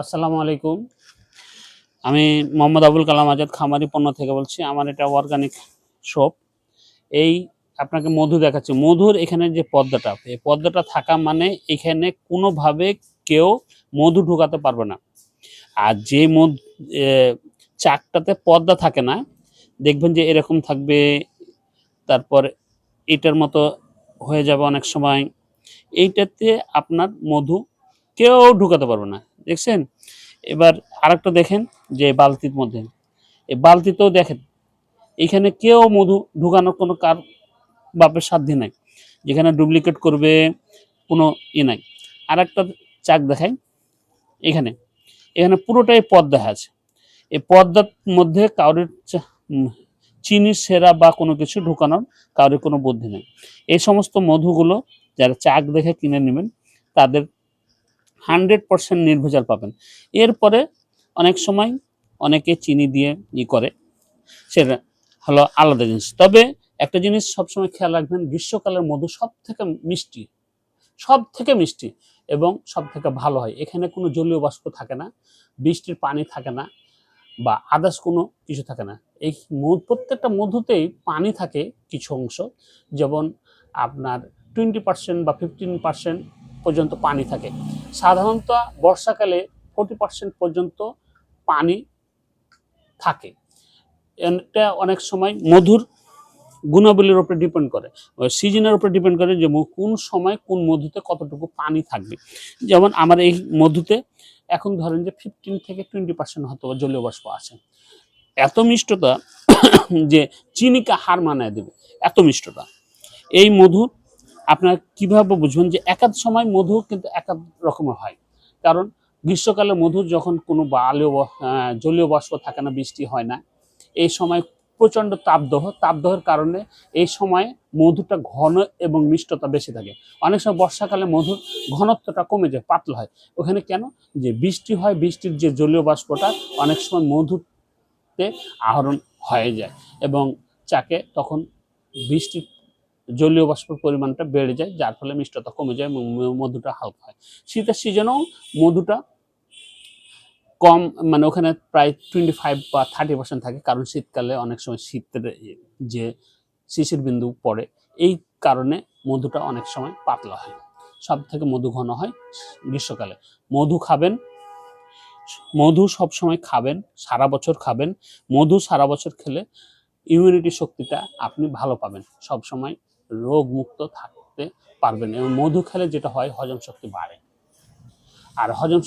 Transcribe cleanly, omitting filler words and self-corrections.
আসসালামু আলাইকুম। আমি মোহাম্মদ আবুল কালাম আজাদ খামারি পণ্য থেকে বলছি। আমার এটা অর্গানিক শপ। এই আপনাকে মধু দেখাচ্ছি। মধুর এখানে যে পর্দাটা, এই পর্দাটা থাকা মানে এখানে কোনোভাবে কেউ মধু ঢোকাতে পারবে না। আর যে চাকটাতে পর্দা থাকে না, দেখবেন যে এরকম থাকবে, তারপর এটার মতো হয়ে যাবে অনেক সময়। এইটাতে আপনার মধু কেউ ঢোকাতে পারবে না। দেখছেন? এবার আরেকটা দেখেন যে বালতির মধ্যে, এই বালতিতেও দেখেন এখানে কেউ মধু ঢুকানোর কোনো বাপের সাধ্য নাই, যেখানে ডুপ্লিকেট করবে কোনো নাই। আর একটা চাক দেখাই, এখানে এখানে পুরোটাই পর্দা আছে। এই পর্দার মধ্যে কাউরের চিনি সেরা বা কোনো কিছু ঢুকানোর কাউরের কোনো বুদ্ধি নেই। এই সমস্ত মধুগুলো যারা চাক দেখে কিনে নেবেন তাদের 100% নির্ভেজাল পাবেন। এরপরে অনেক সময় অনেকে চিনি দিয়ে করে, সেটা হলো আলাদা জিনিস। তবে একটা জিনিস সবসময় খেয়াল রাখবেন, গ্রীষ্মকালের মধু সব থেকে মিষ্টি এবং সব থেকে ভালো হয়। এখানে কোনো জলীয় বাষ্প থাকে না, বৃষ্টির পানি থাকে না, বা আদার্স কোনো কিছু থাকে না। এই প্রত্যেকটা মধুতেই পানি থাকে কিছু অংশ, যেমন আপনার 20% বা 15% পর্যন্ত পানি থাকে। সাধারণত বর্ষাকালে 40% পর্যন্ত পানি থাকে। এটা অনেক সময় মধুর গুণাবলীর উপরে ডিপেন্ড করে, সিজনের উপরে ডিপেন্ড করে যে কোন সময় কোন মধুতে কতটুকু পানি থাকবে। যেমন আমার এই মধুতে এখন ধরেন যে 15 থেকে 20% হয়তো জলীয় বাষ্প আছে। এত মিষ্টতা যে চিনিকে হার মানায় দেবে, এত মিষ্টতা এই মধু। আপনারা কিভাবে বুঝবেন যে একাধ সময় মধু কিন্তু একাধ রকমের হয়? কারণ গ্রীষ্মকালে মধু যখন কোনো জলীয় বাষ্প থাকে না, বৃষ্টি হয় না, এই সময় প্রচণ্ড তাপদাহের কারণে এই সময় মধুটা ঘন এবং মিষ্টতা বেশি থাকে। অনেক সময় বর্ষাকালে মধুর ঘনত্বটা কমে যায়, পাতলা হয়। ওখানে কেন? যে বৃষ্টি হয়, বৃষ্টির যে জলীয় বাষ্পটা অনেক সময় মধুতে আহরণ হয়ে যায় এবং চাকে তখন বৃষ্টির জলীয় বাষ্পের পরিমাণটা বেড়ে যায়, যার ফলে মিষ্টতা কমে যায় এবং মধুটা হালকা হয়। শীতের সিজনেও মধুটা কম, মানে ওখানে প্রায় 25 বা 30% থাকে, কারণ শীতকালে অনেক সময় শীতের যে শিশির বিন্দু পড়ে, এই কারণে মধুটা অনেক সময় পাতলা হয়। সব থেকে মধু ঘন হয় গ্রীষ্মকালে। মধু খাবেন, মধু সবসময় খাবেন, সারা বছর খাবেন। মধু সারা বছর খেলে ইমিউনিটি শক্তিটা আপনি ভালো পাবেন, সবসময় রোগমুক্ত থাকতে পারবেন। এবং মধু খেলে যেটা হয়, হজম শক্তি বাড়ে। আর হজম শক্তি